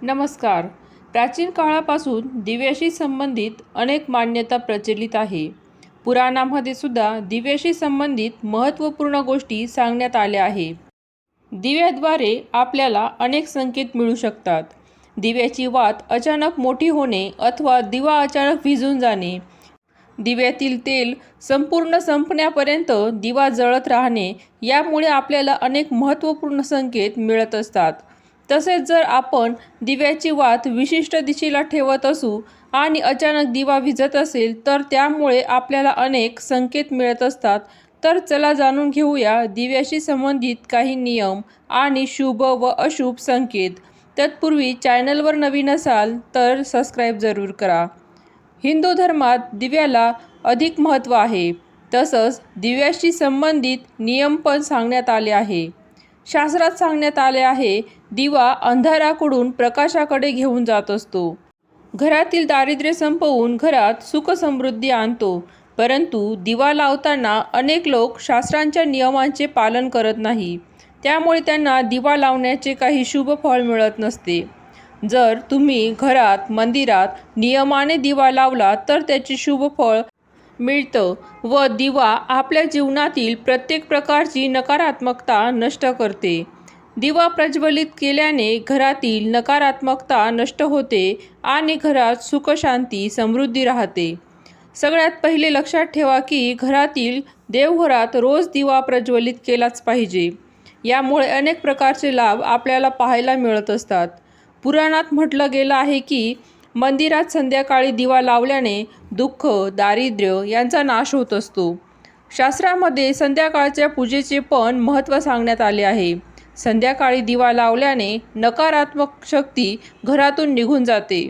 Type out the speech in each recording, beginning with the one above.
नमस्कार. प्राचीन काळापासून दिव्याशी संबंधित अनेक मान्यता प्रचलित आहे. पुराणामध्ये सुद्धा दिव्याशी संबंधित महत्त्वपूर्ण गोष्टी सांगण्यात आल्या आहे. दिव्याद्वारे आपल्याला अनेक संकेत मिळू शकतात. दिव्याची वात अचानक मोठी होणे अथवा दिवा अचानक विझून जाणे, दिव्यातील तेल संपूर्ण संपण्यापर्यंत दिवा जळत राहणे, यामुळे आपल्याला अनेक महत्त्वपूर्ण संकेत मिळत असतात. तसेच जर आपण दिव्याची वात विशिष्ट दिशेला ठेवत असू आणि अचानक दिवा विझत असेल तर त्यामुळे आपल्याला अनेक संकेत मिळत असतात. तर चला जाणून घेऊया दिव्याशी संबंधित काही नियम आणि शुभ व अशुभ संकेत. तत्पूर्वी चॅनलवर नवीन असाल तर सबस्क्राईब जरूर करा. हिंदू धर्मात दिव्याला अधिक महत्त्व आहे. तसंच दिव्याशी संबंधित नियम पण सांगण्यात आले आहे. शास्त्रात सांगण्यात आले आहे, दिवा अंधाराकडून प्रकाशाकडे घेऊन जात असतो. घरातील दारिद्र्य संपवून घरात सुख समृद्धी आणतो. परंतु दिवा लावताना अनेक लोक शास्त्रांच्या नियमांचे पालन करत नाही. त्यामुळे त्यांना दिवा लावण्याचे काही शुभ फळ मिळत नसते. जर तुम्ही घरात, मंदिरात नियमाने दिवा लावला तर त्याचे शुभ फळ मिळतं व दिवा आपल्या जीवनातील प्रत्येक प्रकारची नकारात्मकता नष्ट करते. दिवा प्रज्वलित केल्याने घरातील नकारात्मकता नष्ट होते आणि घरात सुख, शांती, समृद्धी राहते. सगळ्यात पहिले लक्षात ठेवा की घरातील देवघरात रोज दिवा प्रज्वलित केलाच पाहिजे. यामुळे अनेक प्रकारचे लाभ आपल्याला पाहायला मिळत असतात. पुराणात म्हटलं गेलं आहे की मंदिरात संध्याकाळी दिवा लावल्याने दुःख, दारिद्र्य यांचा नाश होत असतो. शास्त्रामध्ये संध्याकाळच्या पूजेचे पण महत्त्व सांगण्यात आले आहे. संध्याकाळी दिवा लावल्याने नकारात्मक शक्ती घरातून निघून जाते.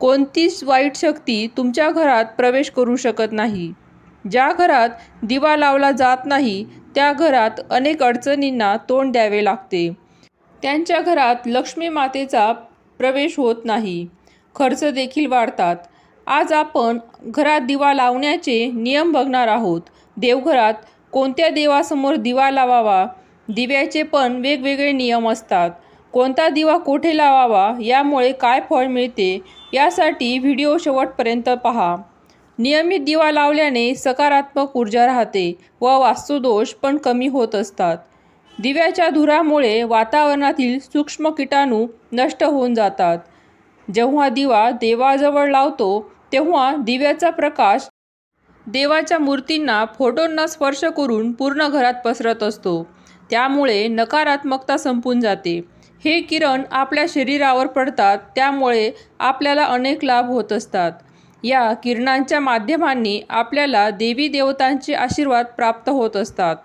कोणतीच वाईट शक्ती तुमच्या घरात प्रवेश करू शकत नाही. ज्या घरात दिवा लावला जात नाही त्या घरात अनेक अडचणींना तोंड द्यावे लागते. त्यांच्या घरात लक्ष्मी मातेचा प्रवेश होत नाही. खर्च देखील वाढतात. आज आपण घरात दिवा लावण्याचे नियम बघणार आहोत. देवघरात कोणत्या देवासमोर दिवा लावावा, दिव्याचे पण वेगवेगळे नियम असतात. कोणता दिवा कोठे लावावा, यामुळे काय फळ मिळते, यासाठी व्हिडिओ शेवटपर्यंत पहा. नियमित दिवा लावल्याने सकारात्मक ऊर्जा राहते व वास्तुदोष पण कमी होत असतात. दिव्याच्या धुरामुळे वातावरणातील सूक्ष्म किटाणू नष्ट होऊन जातात. जेव्हा दिवा देवाजवळ लावतो तेव्हा दिव्याचा प्रकाश देवाच्या मूर्तींना, फोटोंना स्पर्श करून पूर्ण घरात पसरत असतो. त्यामुळे नकारात्मकता संपून जाते. हे किरण आपल्या शरीरावर पडतात, त्यामुळे आपल्याला अनेक लाभ होत असतात. या किरणांच्या माध्यमांनी आपल्याला देवी देवतांचे आशीर्वाद प्राप्त होत असतात.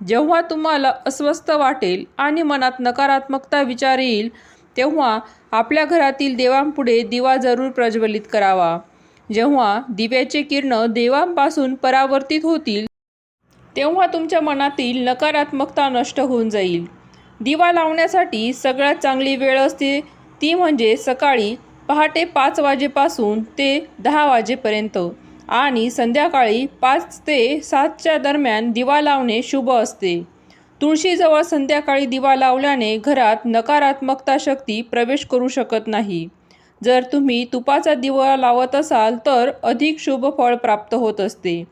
जेव्हा तुम्हाला अस्वस्थ वाटेल आणि मनात नकारात्मकता विचार येईल तेव्हा आपल्या घरातील देवांपुढे दिवा जरूर प्रज्वलित करावा. जेव्हा दिव्याचे किरण देवांपासून परावर्तित होतील तेव्हा तुमच्या मनातील नकारात्मकता नष्ट होऊन जाईल. दिवा लावण्यासाठी सगळ्यात चांगली वेळ असते ती म्हणजे सकाळी पहाटे 5 वाजेपासून ते 10 वाजेपर्यंत आणि संध्याकाळी 5 ते 7च्या दरम्यान दिवा लावणे शुभ असते. तुळशीजवळ संध्याकाळी दिवा लावल्याने घरात नकारात्मकता शक्ती प्रवेश करू शकत नाही. जर तुम्ही तुपाचा दिवा लावत असाल तर अधिक शुभ फळ प्राप्त होत असते.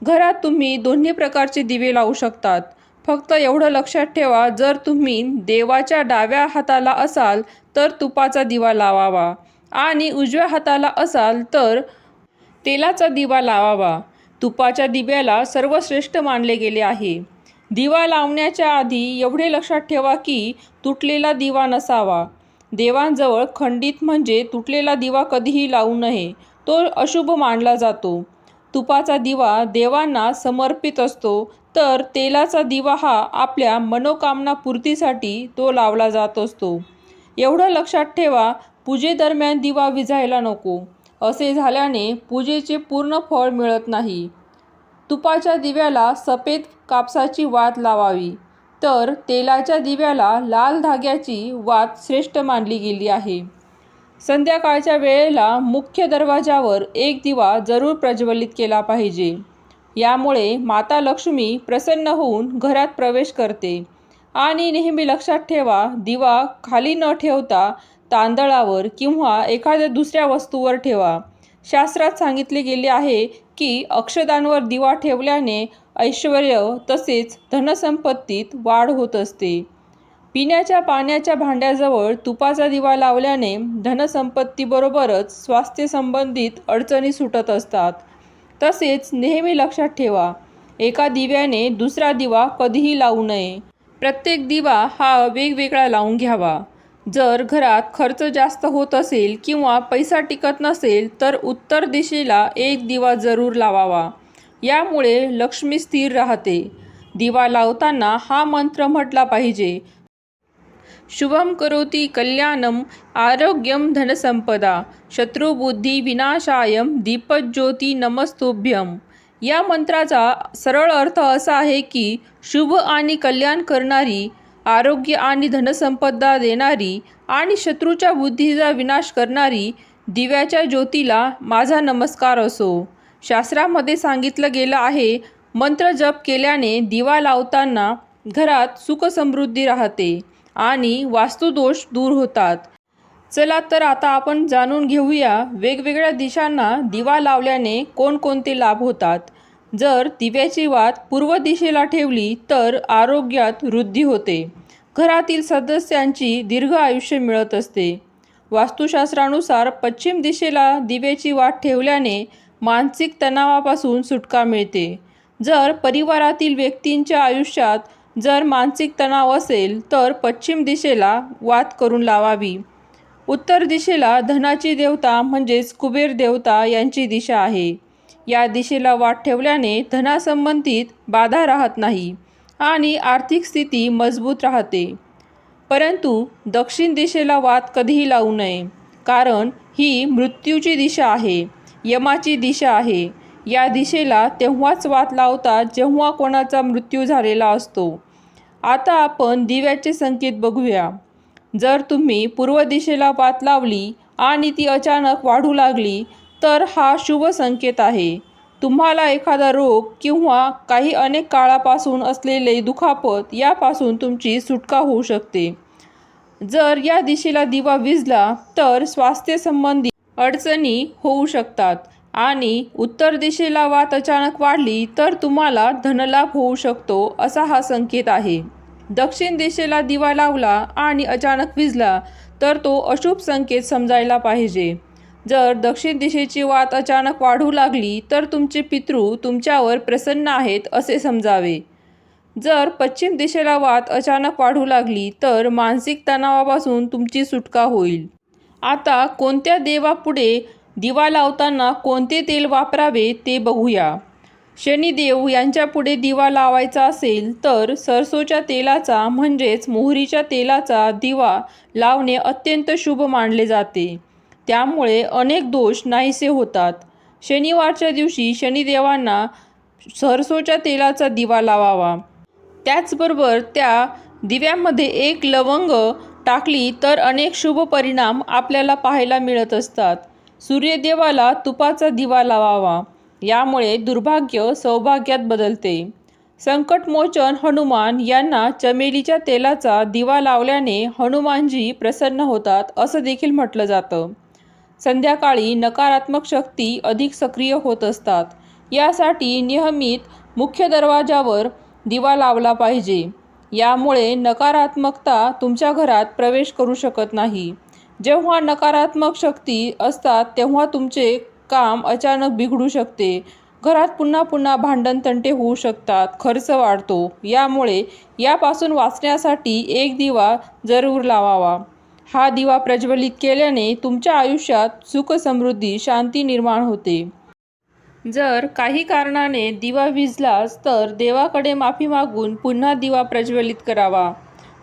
घरात तुम्ही दोन्ही प्रकारचे दिवे लावू शकतात. फक्त एवढं लक्षात ठेवा, जर तुम्ही देवाच्या डाव्या हाताला असाल तर तुपाचा दिवा लावावा आणि उजव्या हाताला असाल तर तेलाचा दिवा लावावा. तुपाच्या दिव्याला सर्वश्रेष्ठ मानले गेले आहे. दिवा लावण्याच्या आधी एवढे लक्षात ठेवा की तुटलेला दिवा नसावा. देवांजवळ खंडित म्हणजे तुटलेला दिवा कधीही लावू नये, तो अशुभ मानला जातो. तुपाचा दिवा देवांना समर्पित असतो, तर तेलाचा दिवा हा आपल्या मनोकामना पूर्तीसाठी तो लावला जात असतो. एवढं लक्षात ठेवा, पूजेदरम्यान दिवा विझायला नको. असे झाल्याने पूजेचे पूर्ण फळ मिळत नाही. तुपाच्या दिव्याला सफेद कापसाची वात लावावी, तर तेलाच्या दिव्याला लाल धाग्याची वात श्रेष्ठ मानली गेली आहे. संध्याकाळच्या वेळेला मुख्य दरवाजावर एक दिवा जरूर प्रज्वलित केला पाहिजे. यामुळे माता लक्ष्मी प्रसन्न होऊन घरात प्रवेश करते. आणि नेहमी लक्षात ठेवा, दिवा खाली न ठेवता तांदळावर किंवा एखाद्या दुसऱ्या वस्तूवर ठेवा. शास्त्रात सांगितले गेले आहे की अक्षदांवर दिवा ठेवल्याने ऐश्वर्य तसेच धनसंपत्तीत वाढ होत असते. पिण्याच्या पाण्याच्या भांड्याजवळ तुपाचा दिवा लावल्याने धनसंपत्तीबरोबरच स्वास्थ्य संबंधित अडचणी सुटत असतात. तसेच नेहमी लक्षात ठेवा, एका दिव्याने दुसरा दिवा कधीही लावू नये. प्रत्येक दिवा हा वेगवेगळा लावून घ्यावा. जर घरात खर्च जास्त होत असेल किंवा पैसा टिकत नसेल तर उत्तर दिशेला एक दिवा जरूर लावावा. यामुळे लक्ष्मी स्थिर राहते. दिवा लावताना हा मंत्र म्हटला पाहिजे: शुभम करोति कल्याणम आरोग्यम धनसंपदा शत्रुबुद्धी विनाशायम दीपज्योती नमस्तुभ्यम. या मंत्राचा सरळ अर्थ असा आहे की शुभ आणि कल्याण करणारी, आरोग्य आणि धनसंपदा देणारी आणि शत्रूच्या बुद्धीचा विनाश करणारी दिव्याच्या ज्योतीला माझा नमस्कार असो. शास्त्रामध्ये सांगितलं गेलं आहे, मंत्र जप केल्याने दिवा लावताना घरात सुखसमृद्धी राहते आणि वास्तुदोष दूर होतात. चला तर आता आपण जाणून घेऊया वेगवेगळ्या दिशांना दिवा लावल्याने कोणकोणते लाभ होतात. जर दिव्याची वात पूर्व दिशेला ठेवली तर आरोग्यात वृद्धी होते. घरातील सदस्यांची दीर्घ आयुष्य मिळत असते. वास्तुशास्त्रानुसार पश्चिम दिशेला दिव्याची वात ठेवल्याने मानसिक तणावापासून सुटका मिळते. जर परिवारातील व्यक्तींच्या आयुष्यात जर मानसिक तणाव असेल तर पश्चिम दिशेला वात करून लावावी. उत्तर दिशेला धनाची देवता म्हणजेच कुबेर देवता यांची दिशा आहे. या दिशेला वात ठेवल्याने धनासंबंधित बाधा राहत नाही आणि आर्थिक स्थिती मजबूत राहते. परंतु दक्षिण दिशेला वात कधीही लावू नये, कारण ही मृत्यूची दिशा आहे, यमाची दिशा आहे. या दिशेला तेव्हाच वात लावतात जेव्हा कोणाचा मृत्यू झालेला असतो. आता आपण दिव्याचे संकेत बघूया. जर तुम्ही पूर्व दिशेला वात लावली आणि ती अचानक वाढू लागली तर हा शुभ संकेत आहे. तुम्हाला एखादा रोग किंवा काही अनेक काळापासून असलेले दुखापत यापासून तुमची सुटका होऊ शकते. जर या दिशेला दिवा विझला तर स्वास्थ्य संबंधी अडचणी होऊ शकतात आणि उत्तर दिशेला वात अचानक वाढली तर तुम्हाला धनलाभ होऊ शकतो, असा हा संकेत आहे. दक्षिण दिशेला दिवा लावला आणि अचानक विझला तर तो अशुभ संकेत समजायला पाहिजे. जर दक्षिण दिशेची वात अचानक वाढू लागली तर तुमचे पितृ तुमच्यावर प्रसन्न आहेत असे समजावे. जर पश्चिम दिशेला वात अचानक वाढू लागली तर मानसिक तणावापासून तुमची सुटका होईल. आता कोणत्या देवापुढे दिवा लावताना कोणते तेल वापरावे ते बघूया. शनिदेव यांच्यापुढे दिवा लावायचा असेल तर सरसोच्या तेलाचा म्हणजेच मोहरीच्या तेलाचा दिवा लावणे अत्यंत शुभ मानले जाते. त्यामुळे अनेक दोष नाहीसे होतात. शनिवारच्या दिवशी शनिदेवांना सरसोच्या तेलाचा दिवा लावावा. त्याचबरोबर त्या दिव्यामध्ये एक लवंग टाकली तर अनेक शुभ परिणाम आपल्याला पाहायला मिळत असतात. सूर्यदेवाला तुपाचा दिवा लावावा. यामुळे दुर्भाग्य सौभाग्यात बदलते. संकटमोचन हनुमान यांना चमेलीच्या तेलाचा दिवा लावल्याने हनुमानजी प्रसन्न होतात असं देखील म्हटलं जातं. संध्याकाळी नकारात्मक शक्ती अधिक सक्रिय होत असतात. यासाठी नियमित मुख्य दरवाजावर दिवा लावला पाहिजे. यामुळे नकारात्मकता तुमच्या घरात प्रवेश करू शकत नाही. जेव्हा नकारात्मक शक्ती असतात तेव्हा तुमचे काम अचानक बिघडू शकते. घरात पुन्हा पुन्हा भांडणतंटे होऊ शकतात, खर्च वाढतो. यामुळे यापासून वाचण्यासाठी एक दिवा जरूर लावावा. हा दिवा प्रज्वलित केल्याने तुमच्या आयुष्यात सुख समृद्धी शांती निर्माण होते. जर काही कारणाने दिवा विझलाच तर देवाकडे माफी मागून पुन्हा दिवा प्रज्वलित करावा.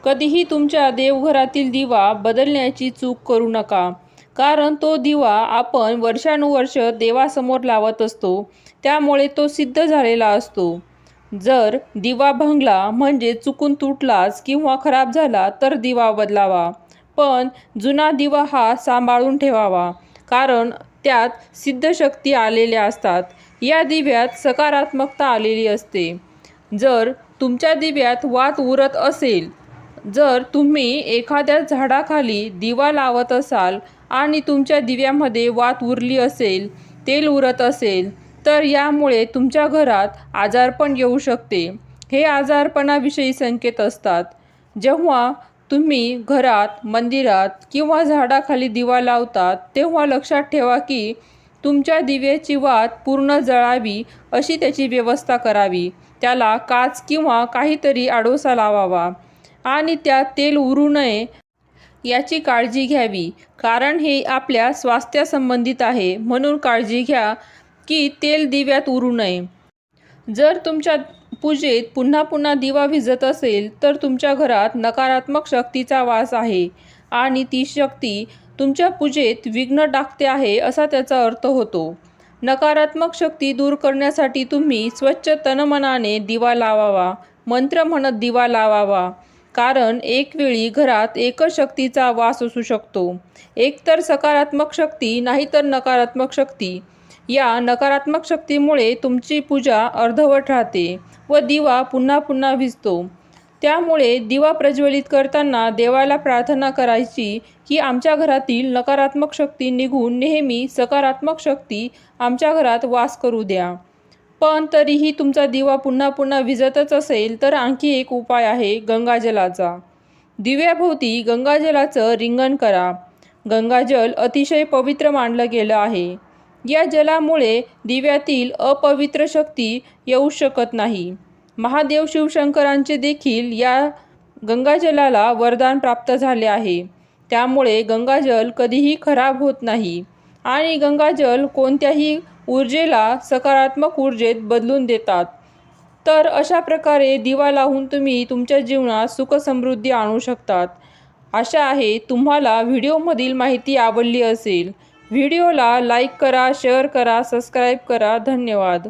कधीही तुमच्या देवघरातील दिवा बदलण्याची चूक करू नका, कारण तो दिवा आपण वर्षानुवर्ष देवासमोर लावत असतो, त्यामुळे तो सिद्ध झालेला असतो. जर दिवा भंगला म्हणजे चुकून तुटलाच किंवा खराब झाला तर दिवा बदलावा. पण जुना दिवा हा सांभाळून ठेवावा, कारण त्यात सिद्ध शक्ती आलेल्या असतात. या दिव्यात सकारात्मकता आलेली असते. जर तुमच्या दिव्यात वात उरत असेल, जर तुम्ही एखाद्या झाडाखाली दिवा लावत असाल आणि तुमच्या दिव्यामध्ये वात उरली असेल, तेल उरत असेल, तर यामुळे तुमच्या घरात आजारपण येऊ शकते. हे आजारपणाविषयी संकेत असतात. जेव्हा तुम्ही घरात, मंदिरात किंवा झाडाखाली दिवा लावतात, तेव्हा लक्षात ठेवा की तुमच्या दिव्याची वात पूर्ण जळावी अशी त्याची व्यवस्था करावी. त्याला काच किंवा काहीतरी आडोसा लावावा आणि त्यात तेल उरू नये याची काळजी घ्यावी. कारण हे आपल्या स्वास्थ्यासंबंधित आहे, म्हणून काळजी घ्या की तेल दिव्यात उरू नये. जर तुमच्या पूजेत पुन्हा पुन्हा दिवा विझत असेल, तर तुमच्या घरात नकारात्मक शक्तीचा वास आहे आणि ती शक्ती तुमच्या पूजेत विघ्न टाकते आहे असा त्याचा अर्थ होतो. नकारात्मक शक्ती दूर करण्यासाठी तुम्ही स्वच्छ तनमनाने दिवा लावावा, मंत्र म्हणत दिवा लावावा. कारण एक वेळी घरात एकच शक्तीचा वास असू शकतो, एकतर सकारात्मक शक्ती नाहीतर नकारात्मक शक्ती. या नकारात्मक शक्तीमुळे तुमची पूजा अर्धवट राहते व दिवा पुन्हा पुन्हा विझतो. त्यामुळे दिवा प्रज्वलित करताना देवाला प्रार्थना करायची की आमच्या घरातील नकारात्मक शक्ती निघून नेहमी सकारात्मक शक्ती आमच्या घरात वास करू द्या. पण तरीही तुमचा दिवा पुन्हा पुन्हा विझतच असेल तर आणखी एक उपाय आहे गंगाजलाचा. दिव्याभोवती गंगाजलाचं रिंगण करा. गंगाजल अतिशय पवित्र मानलं गेलं आहे. या जलामुळे दिव्यातील अपवित्र शक्ती येऊ शकत नाही. महादेव शिवशंकरांचे देखील या गंगाजलाला वरदान प्राप्त झाले आहे. त्यामुळे गंगाजल कधीही खराब होत नाही आणि गंगाजल कोणत्याही ऊर्जेला सकारात्मक ऊर्जेत बदलून देतात. तर अशा प्रकारे दिवा लावून तुम्ही तुमच्या जीवनात सुखसमृद्धी आणू शकतात. आशा आहे तुम्हाला व्हिडिओमधील माहिती आवडली असेल. व्हिडिओला लाईक करा, शेअर करा, सबस्क्राईब करा. धन्यवाद.